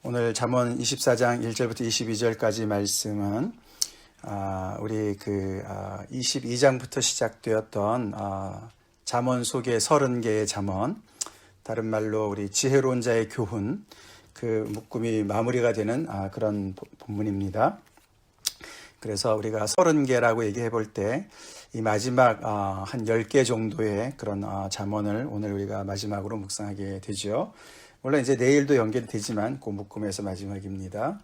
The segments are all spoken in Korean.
오늘 잠언 24장 1절부터 22절까지 말씀은 우리 22장부터 시작되었던 잠언 속의 30개의 잠언, 다른 말로 우리 지혜로운 자의 교훈, 그 묶음이 마무리가 되는 그런 본문입니다. 그래서 우리가 30개라고 얘기해 볼 때 이 마지막 한 10개 정도의 그런 잠언을 오늘 우리가 마지막으로 묵상하게 되죠. 물론 이제 내일도 연결이 되지만 그 묶음에서 마지막입니다.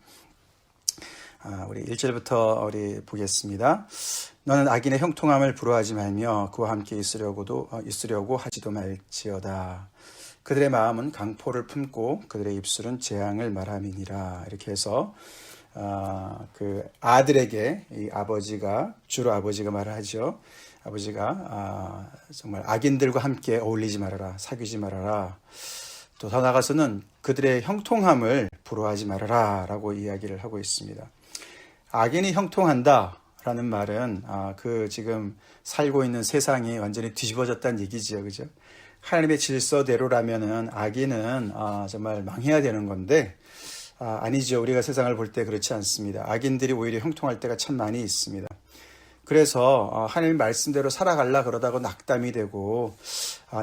우리 1절부터 우리 보겠습니다. 너는 악인의 형통함을 부러워하지 말며 그와 함께 있으려고 하지도 말지어다. 그들의 마음은 강포를 품고 그들의 입술은 재앙을 말함이니라. 이렇게 해서 그 아들에게 이 아버지가 주로 아버지가 말을 하죠. 아버지가 정말 악인들과 함께 어울리지 말아라, 사귀지 말아라. 또 더 나아가서는 그들의 형통함을 부러워하지 말아라 라고 이야기를 하고 있습니다. 악인이 형통한다라는 말은 그 지금 살고 있는 세상이 완전히 뒤집어졌다는 얘기죠, 그죠? 하나님의 질서대로라면은 악인은 정말 망해야 되는 건데 아니죠. 우리가 세상을 볼 때 그렇지 않습니다. 악인들이 오히려 형통할 때가 참 많이 있습니다. 그래서 하나님 말씀대로 살아가려 그러다가 낙담이 되고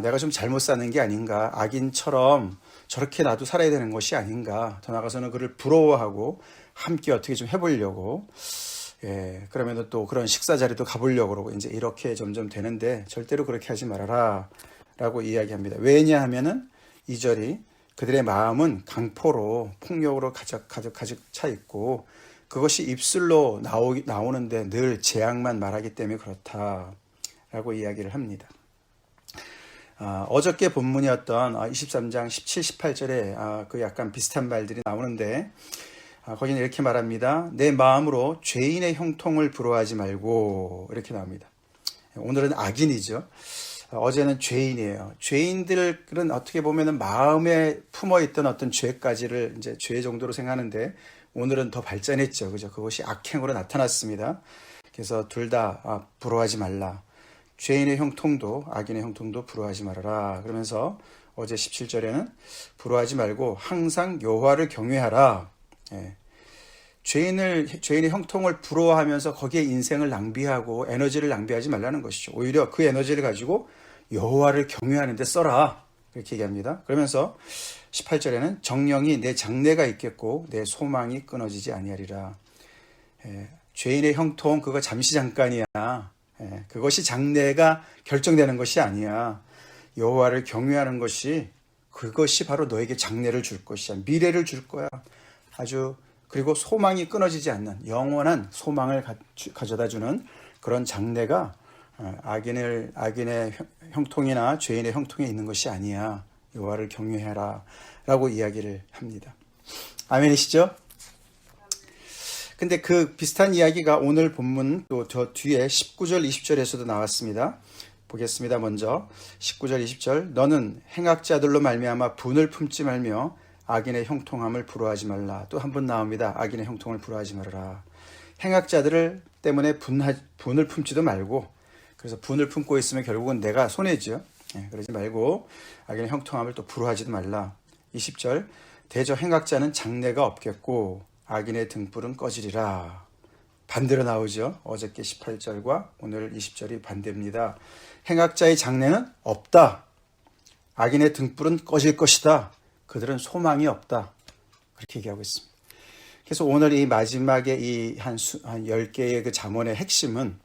내가 좀 잘못 사는 게 아닌가, 악인처럼 저렇게 나도 살아야 되는 것이 아닌가, 더 나아가서는 그를 부러워하고 함께 어떻게 좀 해보려고, 그러면 또 그런 식사 자리도 가보려고 그러고 이제 이렇게 점점 되는데 절대로 그렇게 하지 말아라 라고 이야기합니다. 왜냐하면은 2절이 그들의 마음은 강포로 폭력으로 가득 차 있고 그것이 입술로 나오는데 늘 재앙만 말하기 때문에 그렇다라고 이야기를 합니다. 어저께 본문이었던 23장 17, 18절에 그 약간 비슷한 말들이 나오는데 거기는 이렇게 말합니다. 내 마음으로 죄인의 형통을 부러워하지 말고, 이렇게 나옵니다. 오늘은 악인이죠. 어제는 죄인이에요. 죄인들은 어떻게 보면은 마음에 품어있던 어떤 죄까지를 이제 죄 정도로 생각하는데 오늘은 더 발전했죠. 그죠? 그것이 악행으로 나타났습니다. 그래서 둘 다 부러워하지 말라. 죄인의 형통도 악인의 형통도 부러워하지 말아라. 그러면서 어제 17절에는 부러워하지 말고 항상 여호와를 경외하라. 죄인의 형통을 부러워하면서 거기에 인생을 낭비하고 에너지를 낭비하지 말라는 것이죠. 오히려 그 에너지를 가지고 여호와를 경외하는 데 써라. 이렇게 얘기합니다. 그러면서 18절에는 정령이 내 장래가 있겠고 내 소망이 끊어지지 아니하리라. 죄인의 형통 그거 잠시 잠깐이야. 그것이 장래가 결정되는 것이 아니야. 여호와를 경외하는 것이 그것이 바로 너에게 장래를 줄 것이야. 미래를 줄 거야. 그리고 소망이 끊어지지 않는 영원한 소망을 가져다주는 그런 장래가 악인의 형통이나 죄인의 형통에 있는 것이 아니야. 여호와를 경외해라 라고 이야기를 합니다. 아멘이시죠? 근데 그 비슷한 이야기가 오늘 본문 또 저 뒤에 19절 20절에서도 나왔습니다. 보겠습니다. 먼저 19절 20절 너는 행악자들로 말미암아 분을 품지 말며 악인의 형통함을 부러워하지 말라. 또 한 번 나옵니다. 악인의 형통을 부러워하지 말아라. 행악자들 때문에 분을 품지도 말고, 그래서 분을 품고 있으면 결국은 내가 손해죠. 그러지 말고 악인의 형통함을 또 부러워하지도 말라. 20절 대저 행악자는 장래가 없겠고 악인의 등불은 꺼지리라. 반대로 나오죠. 어저께 18절과 오늘 20절이 반대입니다. 행악자의 장래는 없다. 악인의 등불은 꺼질 것이다. 그들은 소망이 없다. 그렇게 얘기하고 있습니다. 그래서 오늘 이 마지막에 이 한 10개의 그 잠언의 핵심은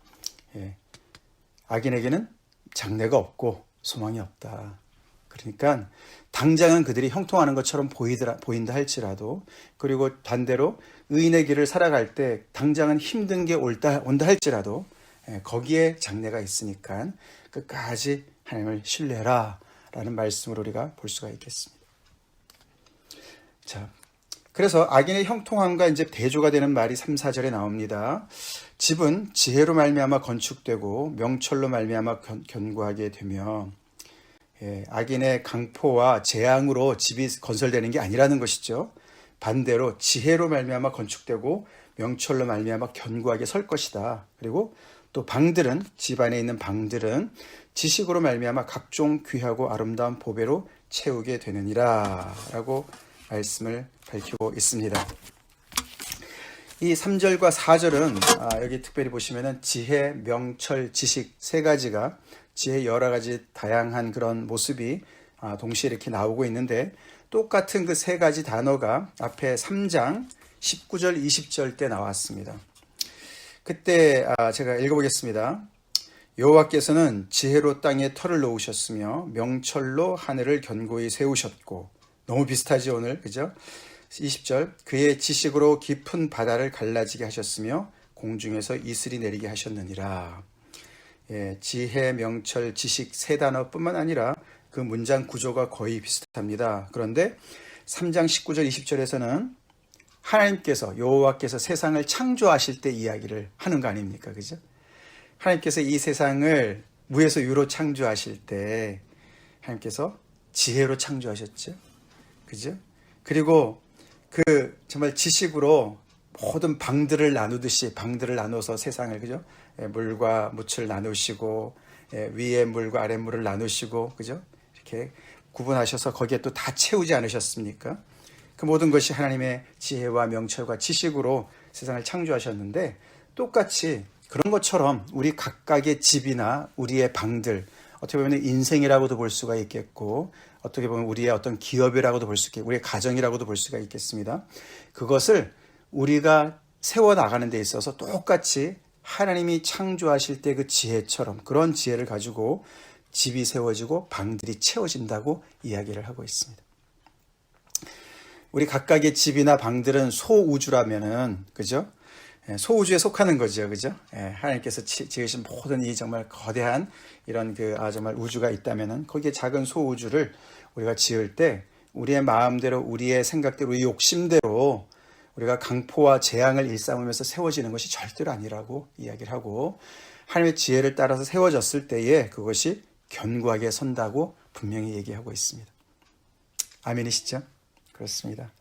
악인에게는 장래가 없고 소망이 없다. 그러니까 당장은 그들이 형통하는 것처럼 보인다 할지라도, 그리고 반대로 의인의 길을 살아갈 때 당장은 힘든 게 온다 할지라도 거기에 장래가 있으니까 끝까지 하나님을 신뢰해라 라는 말씀으로 우리가 볼 수가 있겠습니다. 자, 그래서 악인의 형통함과 이제 대조가 되는 말이 3, 4절에 나옵니다. 집은 지혜로 말미암아 건축되고 명철로 말미암아 견고하게 되며, 악인의 강포와 재앙으로 집이 건설되는 게 아니라는 것이죠. 반대로 지혜로 말미암아 건축되고 명철로 말미암아 견고하게 설 것이다. 그리고 또 방들은, 집 안에 있는 방들은 지식으로 말미암아 각종 귀하고 아름다운 보배로 채우게 되느니라 라고 말씀을 밝히고 있습니다. 이 3절과 4절은 여기 특별히 보시면은 지혜, 명철, 지식 세 가지가 지혜의 여러 가지 다양한 그런 모습이 동시에 이렇게 나오고 있는데, 똑같은 그 세 가지 단어가 앞에 3장 19절, 20절 때 나왔습니다. 그때 제가 읽어보겠습니다. 여호와께서는 지혜로 땅에 터를 놓으셨으며 명철로 하늘을 견고히 세우셨고, 너무 비슷하지 오늘, 그죠? 20절, 그의 지식으로 깊은 바다를 갈라지게 하셨으며 공중에서 이슬이 내리게 하셨느니라. 예, 지혜, 명철, 지식 세 단어뿐만 아니라 그 문장 구조가 거의 비슷합니다. 그런데 3장 19절 20절에서는 하나님께서, 여호와께서 세상을 창조하실 때 이야기를 하는 거 아닙니까? 그죠? 하나님께서 이 세상을 무에서 유로 창조하실 때 하나님께서 지혜로 창조하셨죠. 그죠? 그리고 그 정말 지식으로 모든 방들을 나누듯이 방들을 나눠서 세상을, 그죠? 물과 묻을 나누시고, 위에 물과 아래 물을 나누시고, 그죠? 이렇게 구분하셔서 거기에 또 다 채우지 않으셨습니까? 그 모든 것이 하나님의 지혜와 명철과 지식으로 세상을 창조하셨는데, 똑같이 그런 것처럼 우리 각각의 집이나 우리의 방들, 어떻게 보면 인생이라고도 볼 수가 있겠고, 어떻게 보면 우리의 어떤 기업이라고도 볼 수 있겠고, 우리의 가정이라고도 볼 수가 있겠습니다. 그것을 우리가 세워나가는 데 있어서 똑같이 하나님이 창조하실 때 그 지혜처럼, 그런 지혜를 가지고 집이 세워지고 방들이 채워진다고 이야기를 하고 있습니다. 우리 각각의 집이나 방들은 소우주라면은, 그죠? 소우주에 속하는 거죠, 그죠? 하나님께서 지으신 모든 이 정말 거대한 이런 정말 우주가 있다면은, 거기에 작은 소우주를 우리가 지을 때 우리의 마음대로, 우리의 생각대로, 우리 욕심대로 우리가 강포와 재앙을 일삼으면서 세워지는 것이 절대로 아니라고 이야기를 하고, 하나님의 지혜를 따라서 세워졌을 때에 그것이 견고하게 선다고 분명히 얘기하고 있습니다. 아멘이시죠? 그렇습니다.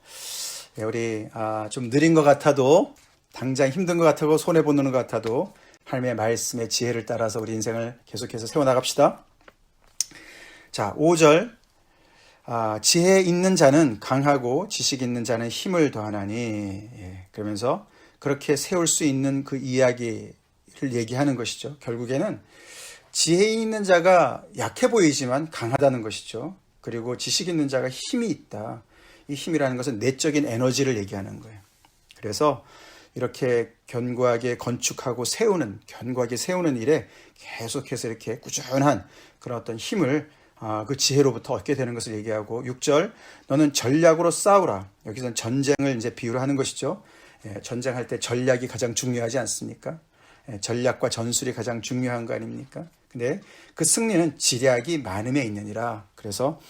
우리 좀 느린 것 같아도, 당장 힘든 것 같아도, 손해보는 것 같아도 하나님의 말씀의 지혜를 따라서 우리 인생을 계속해서 세워나갑시다. 자, 5절, 지혜 있는 자는 강하고 지식 있는 자는 힘을 더하나니, 그러면서 그렇게 세울 수 있는 그 이야기를 얘기하는 것이죠. 결국에는 지혜 있는 자가 약해 보이지만 강하다는 것이죠. 그리고 지식 있는 자가 힘이 있다. 이 힘이라는 것은 내적인 에너지를 얘기하는 거예요. 그래서 이렇게 견고하게 건축하고 견고하게 세우는 일에 계속해서 이렇게 꾸준한 그런 어떤 힘을 그 지혜로부터 얻게 되는 것을 얘기하고, 6절, 너는 전략으로 싸우라. 여기서는 전쟁을 이제 비유를 하는 것이죠. 전쟁할 때 전략이 가장 중요하지 않습니까? 전략과 전술이 가장 중요한 거 아닙니까? 근데 그 승리는 지략이 많음에 있느니라. 그래서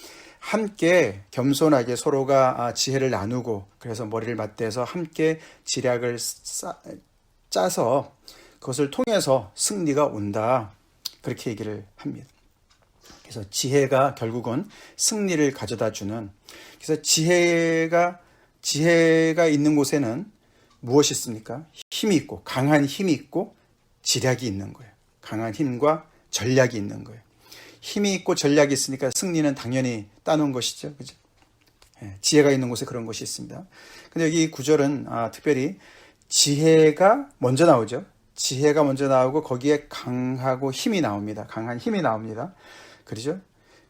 함께 겸손하게 서로가 지혜를 나누고, 그래서 머리를 맞대서 함께 지략을 짜서 그것을 통해서 승리가 온다. 그렇게 얘기를 합니다. 그래서 지혜가 결국은 승리를 가져다 주는, 그래서 지혜가 있는 곳에는 무엇이 있습니까? 힘이 있고, 강한 힘이 있고 지략이 있는 거예요. 강한 힘과 전략이 있는 거예요. 힘이 있고 전략이 있으니까 승리는 당연히 따놓은 것이죠. 그죠? 지혜가 있는 곳에 그런 것이 있습니다. 근데 여기 이 구절은 특별히 지혜가 먼저 나오죠. 지혜가 먼저 나오고 거기에 강하고 힘이 나옵니다. 강한 힘이 나옵니다. 그렇죠?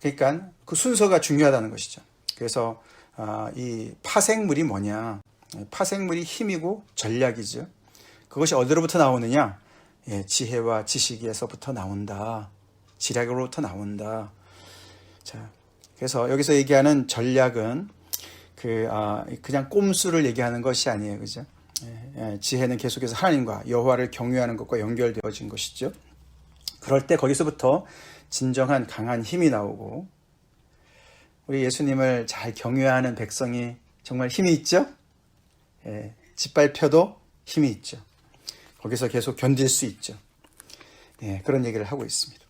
그러니까 그 순서가 중요하다는 것이죠. 그래서 이 파생물이 뭐냐? 파생물이 힘이고 전략이죠. 그것이 어디로부터 나오느냐? 지혜와 지식에서부터 나온다. 지략으로부터 나온다. 자, 그래서 여기서 얘기하는 전략은 그냥 꼼수를 얘기하는 것이 아니에요, 그죠? 지혜는 계속해서 하나님과 여호와를 경외하는 것과 연결되어진 것이죠. 그럴 때 거기서부터 진정한 강한 힘이 나오고, 우리 예수님을 잘 경외하는 백성이 정말 힘이 있죠? 짓밟혀도 힘이 있죠. 거기서 계속 견딜 수 있죠. 그런 얘기를 하고 있습니다.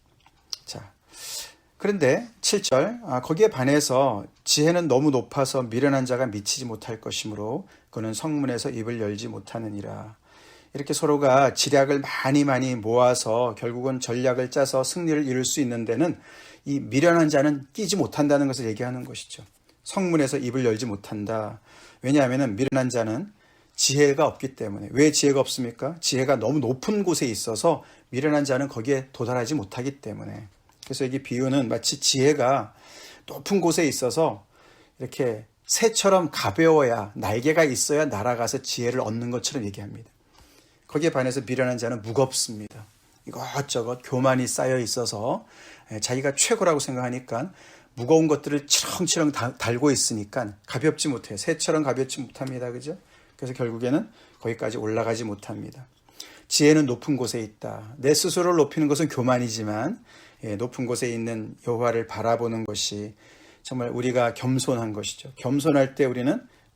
자, 그런데 7절, 거기에 반해서 지혜는 너무 높아서 미련한 자가 미치지 못할 것이므로 그는 성문에서 입을 열지 못하느니라. 이렇게 서로가 지략을 많이 모아서 결국은 전략을 짜서 승리를 이룰 수 있는 데는 이 미련한 자는 끼지 못한다는 것을 얘기하는 것이죠. 성문에서 입을 열지 못한다. 왜냐하면 미련한 자는 지혜가 없기 때문에. 왜 지혜가 없습니까? 지혜가 너무 높은 곳에 있어서 미련한 자는 거기에 도달하지 못하기 때문에. 그래서 여기 비유는 마치 지혜가 높은 곳에 있어서 이렇게 새처럼 가벼워야, 날개가 있어야 날아가서 지혜를 얻는 것처럼 얘기합니다. 거기에 반해서 미련한 자는 무겁습니다. 이것저것 교만이 쌓여 있어서 자기가 최고라고 생각하니까 무거운 것들을 치렁치렁 달고 있으니까 가볍지 못해요. 새처럼 가볍지 못합니다. 그죠? 그래서 결국에는 거기까지 올라가지 못합니다. 지혜는 높은 곳에 있다. 내 스스로를 높이는 것은 교만이지만 높은 곳에 있는 여호와를 바라보는 것이 정말 우리가 겸손한 것이죠. 겸손할 때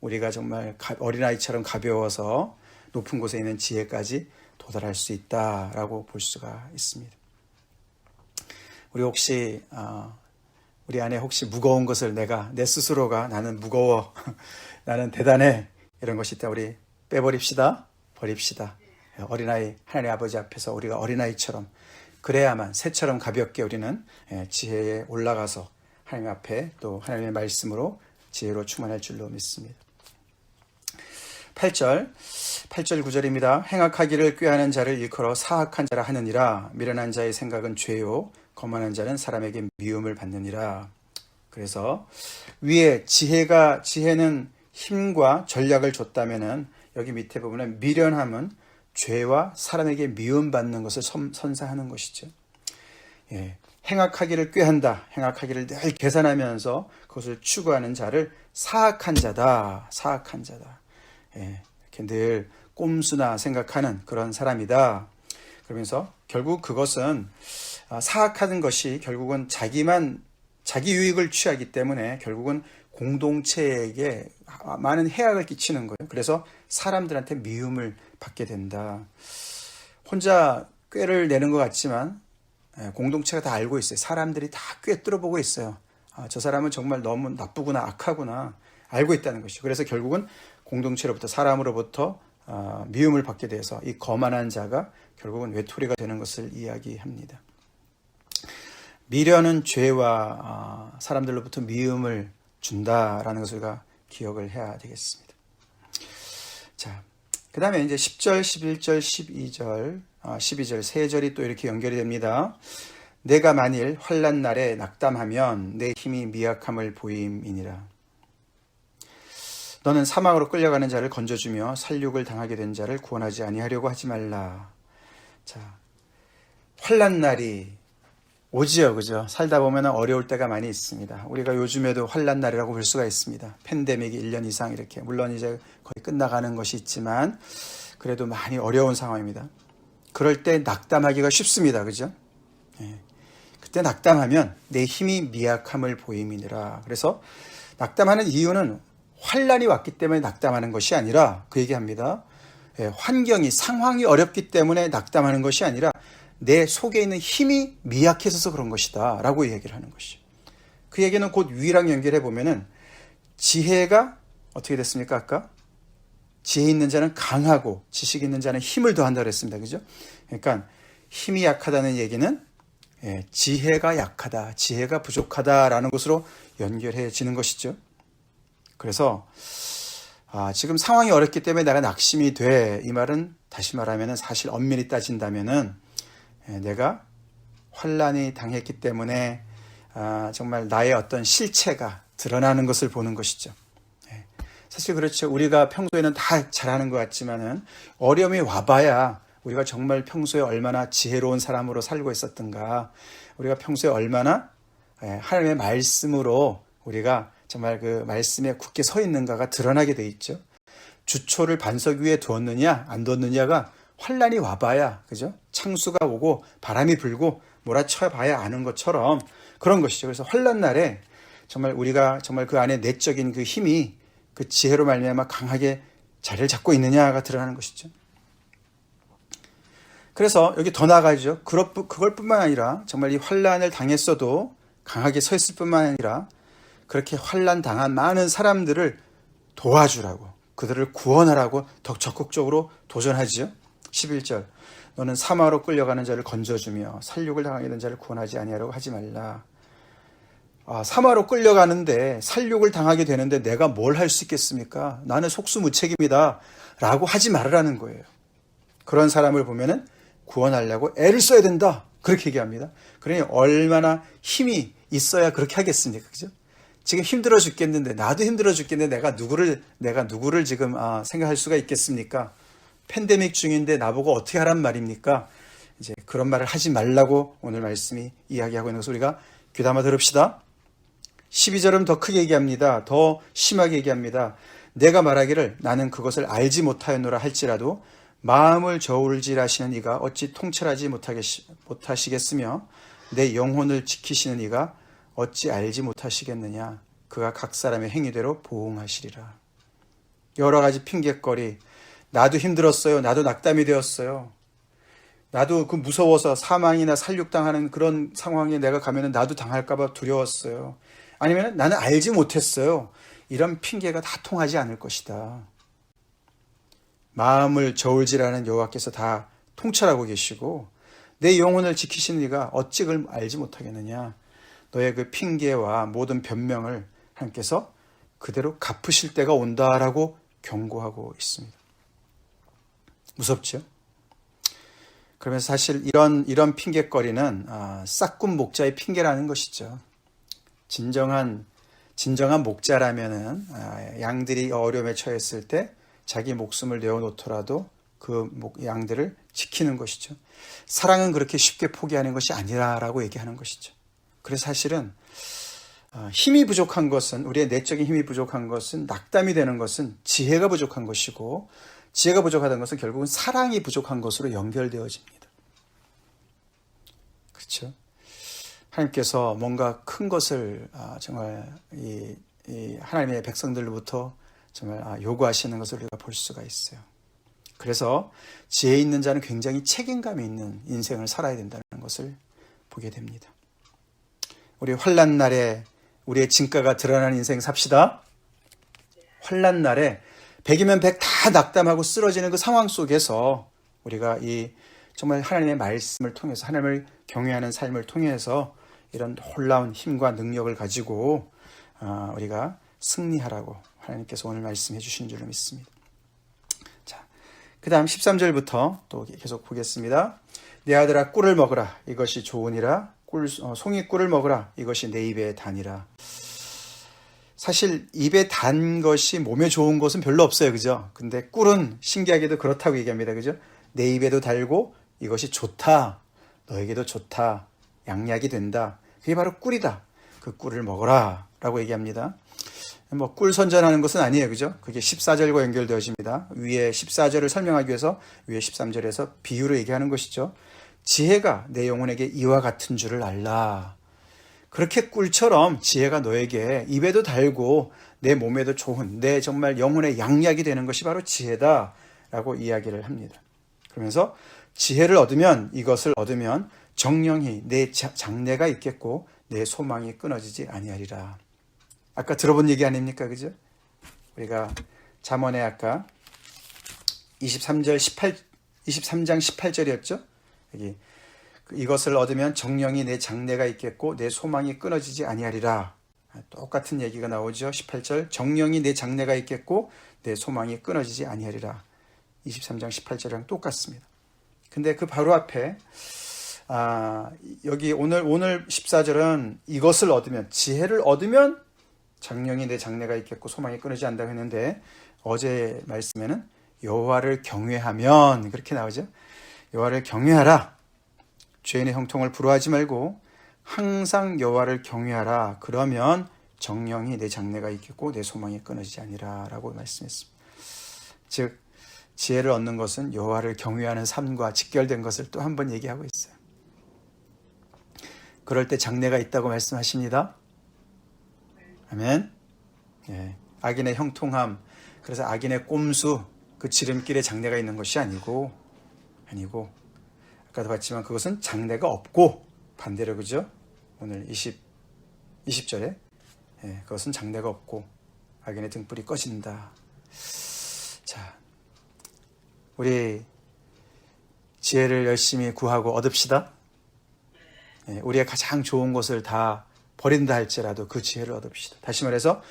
우리가 정말 어린아이처럼 가벼워서 높은 곳에 있는 지혜까지 도달할 수 있다라고 볼 수가 있습니다. 우리 혹시 우리 안에 혹시 무거운 것을 내 스스로가 나는 무거워, 나는 대단해 이런 것이 있다. 우리 빼버립시다. 버립시다. 어린아이 하나님 아버지 앞에서 우리가 어린아이처럼 그래야만 새처럼 가볍게 우리는 지혜에 올라가서 하나님 앞에 또 하나님의 말씀으로 지혜로 충만할 줄로 믿습니다. 8절 9절입니다. 행악하기를 꾀하는 자를 일컬어 사악한 자라 하느니라. 미련한 자의 생각은 죄요 거만한 자는 사람에게 미움을 받느니라. 그래서 위에 지혜는 힘과 전략을 줬다면은 여기 밑에 보면 미련함은 죄와 사람에게 미움받는 것을 선사하는 것이죠. 행악하기를 꾀한다. 행악하기를 늘 계산하면서 그것을 추구하는 자를 사악한 자다. 이렇게 늘 꼼수나 생각하는 그런 사람이다. 그러면서 결국 그것은 사악하는 것이 결국은 자기 유익을 취하기 때문에 결국은 공동체에게 많은 해악을 끼치는 거예요. 그래서 사람들한테 미움을 받게 된다. 혼자 꾀를 내는 것 같지만 공동체가 다 알고 있어요. 사람들이 다 꿰뚫어보고 있어요. 저 사람은 정말 너무 나쁘구나, 악하구나 알고 있다는 것이죠. 그래서 결국은 공동체로부터, 사람으로부터 미움을 받게 돼서 이 거만한 자가 결국은 외톨이가 되는 것을 이야기합니다. 미련은 죄와 사람들로부터 미움을 준다라는 것을 우리가 기억을 해야 되겠습니다. 자, 그 다음에 이제 10절, 11절, 12절 세 절이 또 이렇게 연결이 됩니다. 내가 만일 환난 날에 낙담하면 내 힘이 미약함을 보임이니라. 너는 사망으로 끌려가는 자를 건져주며 살육을 당하게 된 자를 구원하지 아니하려고 하지 말라. 자, 환난 날이 오지요, 그죠? 살다 보면 어려울 때가 많이 있습니다. 우리가 요즘에도 환난 날이라고 볼 수가 있습니다. 팬데믹이 1년 이상 이렇게, 물론 이제 거의 끝나가는 것이 있지만 그래도 많이 어려운 상황입니다. 그럴 때 낙담하기가 쉽습니다, 그죠? 그때 낙담하면 내 힘이 미약함을 보임이니라. 그래서 낙담하는 이유는 환난이 왔기 때문에 낙담하는 것이 아니라 그 얘기합니다. 상황이 어렵기 때문에 낙담하는 것이 아니라 내 속에 있는 힘이 미약해져서 그런 것이다 라고 얘기를 하는 것이죠. 그 얘기는 곧 위랑 연결해 보면은 지혜가 어떻게 됐습니까? 아까 지혜 있는 자는 강하고 지식 있는 자는 힘을 더한다 그랬습니다. 그죠? 그러니까 힘이 약하다는 얘기는 지혜가 약하다, 지혜가 부족하다라는 것으로 연결해지는 것이죠. 그래서 지금 상황이 어렵기 때문에 내가 낙심이 돼. 이 말은 다시 말하면 사실 엄밀히 따진다면은 내가 환난이 당했기 때문에 정말 나의 어떤 실체가 드러나는 것을 보는 것이죠. 사실 그렇죠. 우리가 평소에는 다 잘하는 것 같지만은 어려움이 와봐야 우리가 정말 평소에 얼마나 지혜로운 사람으로 살고 있었던가, 우리가 평소에 얼마나 하나님의 말씀으로 우리가 정말 그 말씀에 굳게 서 있는가가 드러나게 돼 있죠. 주초를 반석 위에 두었느냐 안 두었느냐가 환난이 와봐야, 그죠? 창수가 오고 바람이 불고 몰아쳐 봐야 아는 것처럼 그런 것이죠. 그래서 환난 날에 정말 우리가 정말 그 안에 내적인 그 힘이 그 지혜로 말미암아 강하게 자리를 잡고 있느냐가 드러나는 것이죠. 그래서 여기 더 나아가죠. 그걸 뿐만 아니라 정말 이 환난을 당했어도 강하게 서 있을 뿐만 아니라 그렇게 환난 당한 많은 사람들을 도와주라고, 그들을 구원하라고 더 적극적으로 도전하지요. 11절 너는 사망으로 끌려가는 자를 건져주며 살육을 당하게 된 자를 구원하지 아니하려고 하지 말라. 사마로 끌려가는데 살육을 당하게 되는데 내가 뭘 할 수 있겠습니까? 나는 속수무책입니다. 라고 하지 말으라는 거예요. 그런 사람을 보면은 구원하려고 애를 써야 된다. 그렇게 얘기합니다. 그러니 얼마나 힘이 있어야 그렇게 하겠습니까? 그죠? 지금 힘들어 죽겠는데, 나도 힘들어 죽겠는데 내가 누구를 지금 생각할 수가 있겠습니까? 팬데믹 중인데 나보고 어떻게 하란 말입니까? 이제 그런 말을 하지 말라고 오늘 말씀이 이야기하고 있는 것을 우리가 귀담아 들읍시다. 12절은 더 크게 얘기합니다. 더 심하게 얘기합니다. 내가 말하기를 나는 그것을 알지 못하였노라 할지라도 마음을 저울질하시는 이가 어찌 통찰하지 못하시겠으며 내 영혼을 지키시는 이가 어찌 알지 못하시겠느냐. 그가 각 사람의 행위대로 보응하시리라. 여러 가지 핑계거리. 나도 힘들었어요. 나도 낙담이 되었어요. 나도 그 무서워서 사망이나 살육당하는 그런 상황에 내가 가면은 나도 당할까봐 두려웠어요. 아니면 나는 알지 못했어요. 이런 핑계가 다 통하지 않을 것이다. 마음을 저울질하는 여호와께서 다 통찰하고 계시고 내 영혼을 지키시는 이가 어찌 그걸 알지 못하겠느냐. 너의 그 핑계와 모든 변명을 하나님께서 그대로 갚으실 때가 온다라고 경고하고 있습니다. 무섭죠? 그러면서 사실 이런 핑계거리는 싹군 목자의 핑계라는 것이죠. 진정한 목자라면은 양들이 어려움에 처했을 때 자기 목숨을 내어놓더라도 그 양들을 지키는 것이죠. 사랑은 그렇게 쉽게 포기하는 것이 아니라라고 얘기하는 것이죠. 그래서 사실은 힘이 부족한 것은, 우리의 내적인 힘이 부족한 것은, 낙담이 되는 것은 지혜가 부족한 것이고, 지혜가 부족하다는 것은 결국은 사랑이 부족한 것으로 연결되어집니다. 그렇죠? 하나님께서 뭔가 큰 것을 정말 이 하나님의 백성들로부터 정말 요구하시는 것을 우리가 볼 수가 있어요. 그래서 지혜 있는 자는 굉장히 책임감이 있는 인생을 살아야 된다는 것을 보게 됩니다. 우리 환난 날에 우리의 진가가 드러나는 인생 삽시다. 환난 날에 100이면 100 다 낙담하고 쓰러지는 그 상황 속에서 우리가 이 정말 하나님의 말씀을 통해서 하나님을 경외하는 삶을 통해서 이런 놀라운 힘과 능력을 가지고 우리가 승리하라고 하나님께서 오늘 말씀해 주신 줄로 믿습니다. 자, 그 다음 13절부터 또 계속 보겠습니다. 내 아들아 꿀을 먹으라 이것이 좋으니라 송이꿀을 먹으라 이것이 내 입에 다니라. 사실 입에 단 것이 몸에 좋은 것은 별로 없어요. 그죠? 근데 꿀은 신기하게도 그렇다고 얘기합니다. 그죠? 내 입에도 달고 이것이 좋다. 너에게도 좋다. 양약이 된다. 그게 바로 꿀이다. 그 꿀을 먹어라 라고 얘기합니다. 뭐 꿀 선전하는 것은 아니에요. 그죠? 그게 14절과 연결되어집니다. 위에 14절을 설명하기 위해서 위에 13절에서 비유로 얘기하는 것이죠. 지혜가 내 영혼에게 이와 같은 줄을 알라. 그렇게 꿀처럼 지혜가 너에게 입에도 달고 내 몸에도 좋은 내 정말 영혼의 양약이 되는 것이 바로 지혜다 라고 이야기를 합니다. 그러면서 지혜를 얻으면 이것을 얻으면 정령이 내 장래가 있겠고 내 소망이 끊어지지 아니하리라. 아까 들어본 얘기 아닙니까? 그죠? 우리가 잠언에 아까 23장 18절이었죠? 여기 이것을 얻으면 정령이 내 장래가 있겠고 내 소망이 끊어지지 아니하리라. 똑같은 얘기가 나오죠. 18절 정령이 내 장래가 있겠고 내 소망이 끊어지지 아니하리라. 23장 18절이랑 똑같습니다. 근데 그 바로 앞에 여기 오늘 14절은 이것을 얻으면 지혜를 얻으면 정령이 내 장래가 있겠고 소망이 끊어지지 않는다고 했는데 어제 말씀에는 여호와를 경외하면 그렇게 나오죠. 여호와를 경외하라. 죄인의 형통을 부러워하지 말고 항상 여호와를 경외하라. 그러면 정령이 내 장래가 있겠고 내 소망이 끊어지지 아니라 라고 말씀했습니다. 즉 지혜를 얻는 것은 여호와를 경외하는 삶과 직결된 것을 또 한 번 얘기하고 있어요. 그럴 때 장래가 있다고 말씀하십니다. 아멘. 예. 악인의 형통함, 그래서 악인의 꼼수, 그 지름길에 장래가 있는 것이 아니고 아까도 봤지만 그것은 장래가 없고 반대로 그죠? 오늘 20절에 그것은 장래가 없고 악인의 등불이 꺼진다. 자, 우리 지혜를 열심히 구하고 얻읍시다. 우리의 가장 좋은 것을 다 버린다 할지라도 그 지혜를 얻읍시다. 다시 말해서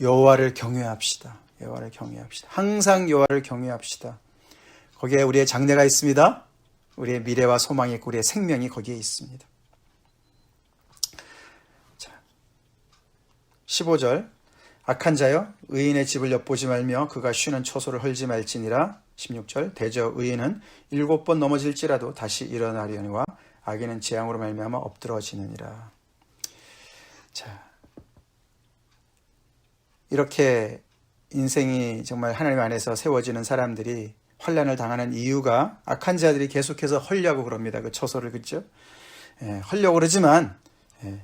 여호와를 경외합시다. 여호와를 경외합시다. 항상 여호와를 경외합시다. 거기에 우리의 장래가 있습니다. 우리의 미래와 소망이 있고 우리의 생명이 거기에 있습니다. 자, 15절 악한 자여 의인의 집을 엿보지 말며 그가 쉬는 초소를 헐지 말지니라. 16절 대저 의인은 7번 넘어질지라도 다시 일어나려니와 악인은 재앙으로 말미암아 엎드러지느니라. 자, 이렇게 인생이 정말 하나님 안에서 세워지는 사람들이 환난을 당하는 이유가 악한 자들이 계속해서 헐려고 그럽니다. 그 초소를, 그렇죠? 헐려고 그러지만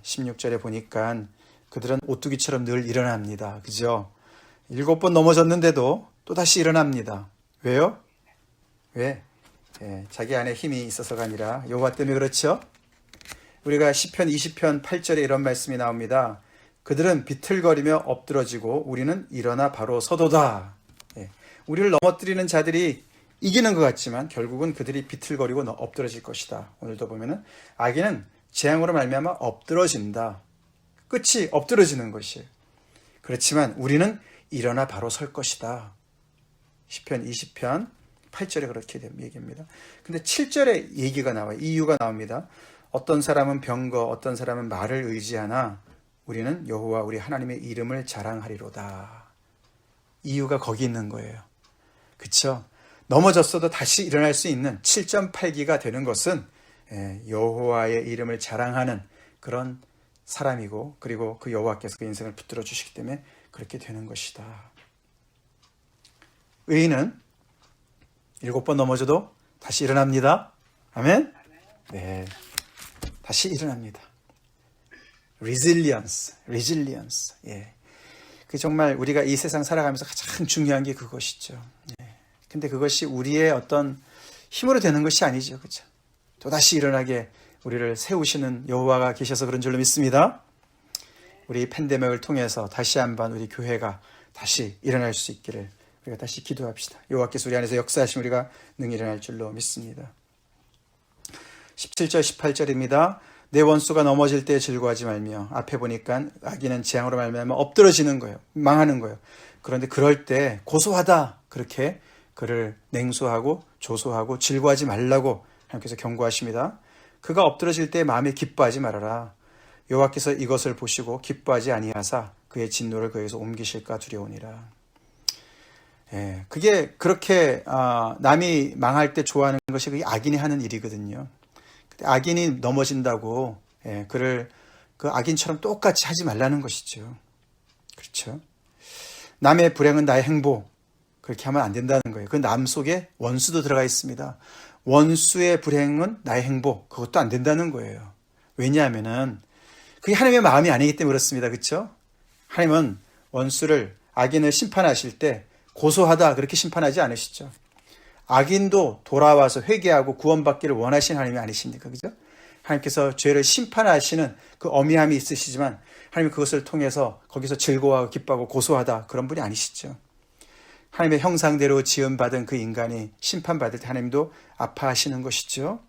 16절에 보니까 그들은 오뚜기처럼 늘 일어납니다. 그죠? 7번 넘어졌는데도 또 다시 일어납니다. 왜요? 왜? 자기 안에 힘이 있어서가 아니라 여호와 때문에 그렇죠? 우리가 시편 20편 8절에 이런 말씀이 나옵니다. 그들은 비틀거리며 엎드러지고 우리는 일어나 바로 서도다. 우리를 넘어뜨리는 자들이 이기는 것 같지만 결국은 그들이 비틀거리고 엎드러질 것이다. 오늘도 보면은 악인은 재앙으로 말미암아 엎드러진다. 끝이 엎드러지는 것이에요. 그렇지만 우리는 일어나 바로 설 것이다. 시편 20편 8절에 그렇게 얘기합니다. 근데 7절에 얘기가 나와요. 이유가 나옵니다. 어떤 사람은 병거, 어떤 사람은 말을 의지하나 우리는 여호와 우리 하나님의 이름을 자랑하리로다. 이유가 거기 있는 거예요. 그렇죠? 넘어졌어도 다시 일어날 수 있는 7.8기가 되는 것은 여호와의 이름을 자랑하는 그런 사람이고, 그리고 그 여호와께서 그 인생을 붙들어 주시기 때문에 그렇게 되는 것이다. 의인은 7번 넘어져도 다시 일어납니다. 아멘? 네. 다시 일어납니다. resilience. 예. 그 정말 우리가 이 세상 살아가면서 가장 중요한 게 그것이죠. 예. 근데 그것이 우리의 어떤 힘으로 되는 것이 아니죠. 그렇죠? 또다시 일어나게 우리를 세우시는 여호와가 계셔서 그런 줄로 믿습니다. 우리 팬데믹을 통해서 다시 한번 우리 교회가 다시 일어날 수 있기를 우리가 다시 기도합시다. 여호와께서 우리 안에서 역사하시면 우리가 능히 일어날 줄로 믿습니다. 17절 18절입니다. 내 원수가 넘어질 때 즐거워하지 말며, 앞에 보니까 악인은 재앙으로 말미암아 엎드러지는 거예요. 망하는 거예요. 그런데 그럴 때 고소하다, 그렇게 그를 냉소하고 조소하고 즐거워하지 말라고 하나님께서 경고하십니다. 그가 엎드러질 때 마음에 기뻐하지 말아라. 여호와께서 이것을 보시고 기뻐하지 아니하사 그의 진노를 그에게서 옮기실까 두려우니라. 그게 그렇게 남이 망할 때 좋아하는 것이 그게 악인이 하는 일이거든요. 악인이 넘어진다고 그를 그 악인처럼 똑같이 하지 말라는 것이죠. 그렇죠? 남의 불행은 나의 행복, 그렇게 하면 안 된다는 거예요. 그 남 속에 원수도 들어가 있습니다. 원수의 불행은 나의 행복, 그것도 안 된다는 거예요. 왜냐하면은 그게 하나님의 마음이 아니기 때문에 그렇습니다. 그렇죠? 하나님은 원수를, 악인을 심판하실 때 고소하다 그렇게 심판하지 않으시죠. 악인도 돌아와서 회개하고 구원받기를 원하시는 하나님이 아니십니까? 그죠? 하나님께서 죄를 심판하시는 그 엄의함이 있으시지만 하나님은 그것을 통해서 거기서 즐거워하고 기뻐하고 고소하다 그런 분이 아니시죠. 하나님의 형상대로 지음받은 그 인간이 심판받을 때 하나님도 아파하시는 것이죠.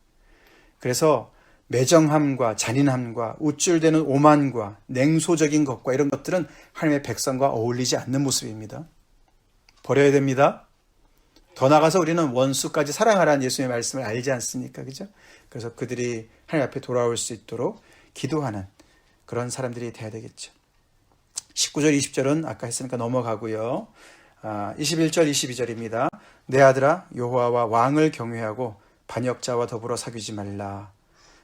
그래서 매정함과 잔인함과 우쭐대는 오만과 냉소적인 것과 이런 것들은 하나님의 백성과 어울리지 않는 모습입니다. 버려야 됩니다. 더 나아가서 우리는 원수까지 사랑하라는 예수님의 말씀을 알지 않습니까? 그죠? 그래서 그들이 하나님 앞에 돌아올 수 있도록 기도하는 그런 사람들이 돼야 되겠죠. 19절, 20절은 아까 했으니까 넘어가고요. 21절, 22절입니다. 내 아들아 여호와와 왕을 경외하고 반역자와 더불어 사귀지 말라.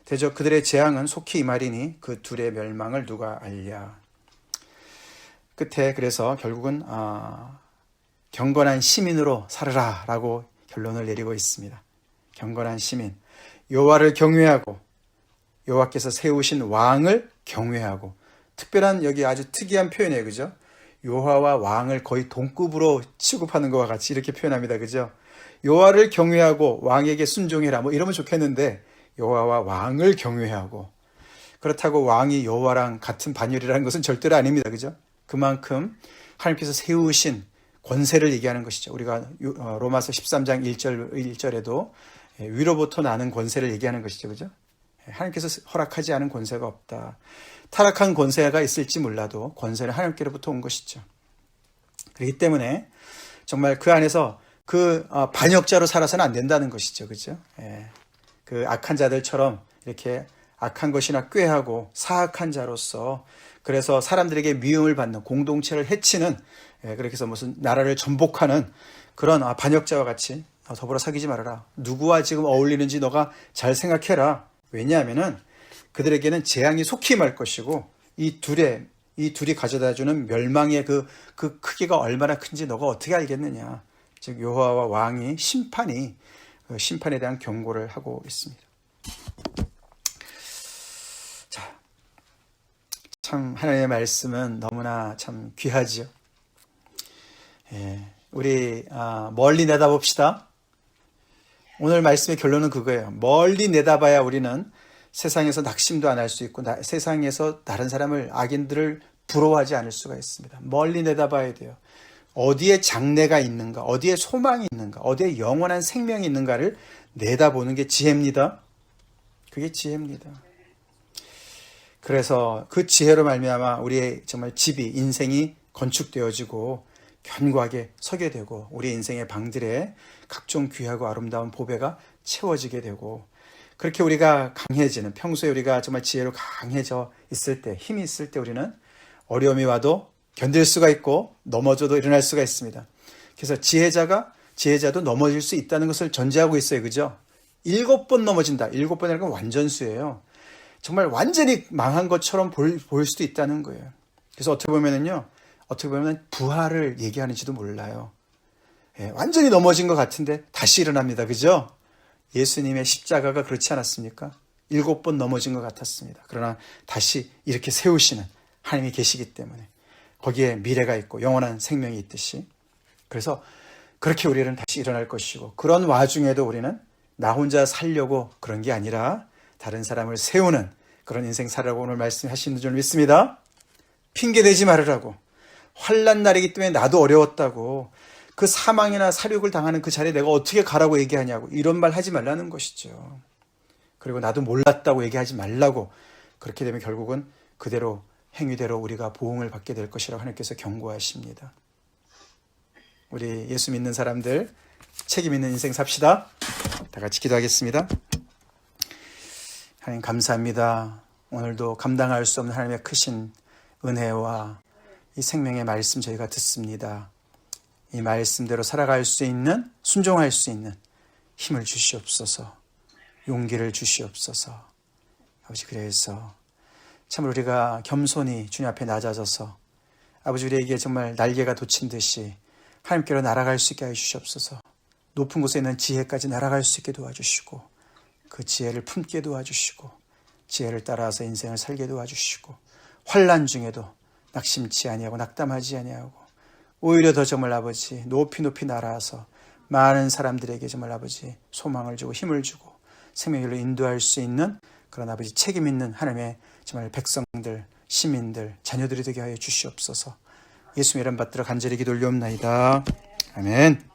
대저 그들의 재앙은 속히 임하리니 그 둘의 멸망을 누가 알랴. 끝에 그래서 결국은 경건한 시민으로 살으라 라고 결론을 내리고 있습니다. 경건한 시민, 여호와를 경외하고 여호와께서 세우신 왕을 경외하고, 특별한 여기 아주 특이한 표현이에요. 그죠? 여호와와 왕을 거의 동급으로 취급하는 것과 같이 이렇게 표현합니다. 그죠? 여호와를 경외하고 왕에게 순종해라 뭐 이러면 좋겠는데 여호와와 왕을 경외하고, 그렇다고 왕이 여호와랑 같은 반열이라는 것은 절대로 아닙니다. 그죠? 그만큼 하나님께서 세우신 권세를 얘기하는 것이죠. 우리가 로마서 13장 1절에도 위로부터 나는 권세를 얘기하는 것이죠. 그죠? 하나님께서 허락하지 않은 권세가 없다. 타락한 권세가 있을지 몰라도 권세는 하나님께로부터 온 것이죠. 그렇기 때문에 정말 그 안에서 그 반역자로 살아서는 안 된다는 것이죠. 그죠? 예. 그 악한 자들처럼 이렇게 악한 것이나 꾀하고 사악한 자로서 그래서 사람들에게 미움을 받는 공동체를 해치는 그렇게 해서 무슨 나라를 전복하는 그런 반역자와 같이 더불어 사귀지 말아라. 누구와 지금 어울리는지 너가 잘 생각해라. 왜냐하면은 그들에게는 재앙이 속히 임할 것이고 이 둘이 가져다주는 멸망의 그 크기가 얼마나 큰지 너가 어떻게 알겠느냐. 즉 여호와와 왕이 심판에 대한 경고를 하고 있습니다. 자, 참 하나님의 말씀은 너무나 참 귀하지요. 예, 우리 멀리 내다봅시다. 오늘 말씀의 결론은 그거예요. 멀리 내다봐야 우리는 세상에서 낙심도 안 할 수 있고 세상에서 다른 사람을 악인들을 부러워하지 않을 수가 있습니다. 멀리 내다봐야 돼요. 어디에 장래가 있는가, 어디에 소망이 있는가, 어디에 영원한 생명이 있는가를 내다보는 게 지혜입니다. 그게 지혜입니다. 그래서 그 지혜로 말미암아 우리의 정말 집이 인생이 건축되어지고 견고하게 서게 되고 우리 인생의 방들에 각종 귀하고 아름다운 보배가 채워지게 되고 그렇게 우리가 강해지는 평소에 우리가 정말 지혜로 강해져 있을 때 힘이 있을 때 우리는 어려움이 와도 견딜 수가 있고 넘어져도 일어날 수가 있습니다. 그래서 지혜자도 넘어질 수 있다는 것을 전제하고 있어요. 그죠? 7번 넘어진다. 7번이라는 건 완전수예요. 정말 완전히 망한 것처럼 보일 수도 있다는 거예요. 그래서 어떻게 보면 부활을 얘기하는지도 몰라요. 예, 완전히 넘어진 것 같은데 다시 일어납니다. 그죠? 예수님의 십자가가 그렇지 않았습니까? 7번 넘어진 것 같았습니다. 그러나 다시 이렇게 세우시는 하나님이 계시기 때문에 거기에 미래가 있고 영원한 생명이 있듯이 그래서 그렇게 우리는 다시 일어날 것이고 그런 와중에도 우리는 나 혼자 살려고 그런 게 아니라 다른 사람을 세우는 그런 인생 살라고 오늘 말씀하시는 줄 믿습니다. 핑계대지 말으라고. 환난 날이기 때문에 나도 어려웠다고. 그 사망이나 사륙을 당하는 그 자리에 내가 어떻게 가라고 얘기하냐고. 이런 말 하지 말라는 것이죠. 그리고 나도 몰랐다고 얘기하지 말라고. 그렇게 되면 결국은 그대로 행위대로 우리가 보응을 받게 될 것이라고 하나님께서 경고하십니다. 우리 예수 믿는 사람들 책임 있는 인생 삽시다. 다 같이 기도하겠습니다. 하나님 감사합니다. 오늘도 감당할 수 없는 하나님의 크신 은혜와 이 생명의 말씀 저희가 듣습니다. 이 말씀대로 살아갈 수 있는, 순종할 수 있는 힘을 주시옵소서, 용기를 주시옵소서. 아버지, 그래서 참으로 우리가 겸손히 주님 앞에 낮아져서 아버지 우리에게 정말 날개가 돋친 듯이 하나님께로 날아갈 수 있게 해주시옵소서. 높은 곳에 있는 지혜까지 날아갈 수 있게 도와주시고 그 지혜를 품게 도와주시고 지혜를 따라서 인생을 살게 도와주시고 환난 중에도 낙심치 아니하고 낙담하지 아니하고 오히려 더 정말 아버지 높이 날아서 많은 사람들에게 정말 아버지 소망을 주고 힘을 주고 생명길로 인도할 수 있는 그런 아버지 책임 있는 하나님의 정말 백성들, 시민들, 자녀들이 되게 하여 주시옵소서. 예수님 이름 받들어 간절히 기도 올리옵나이다. 아멘.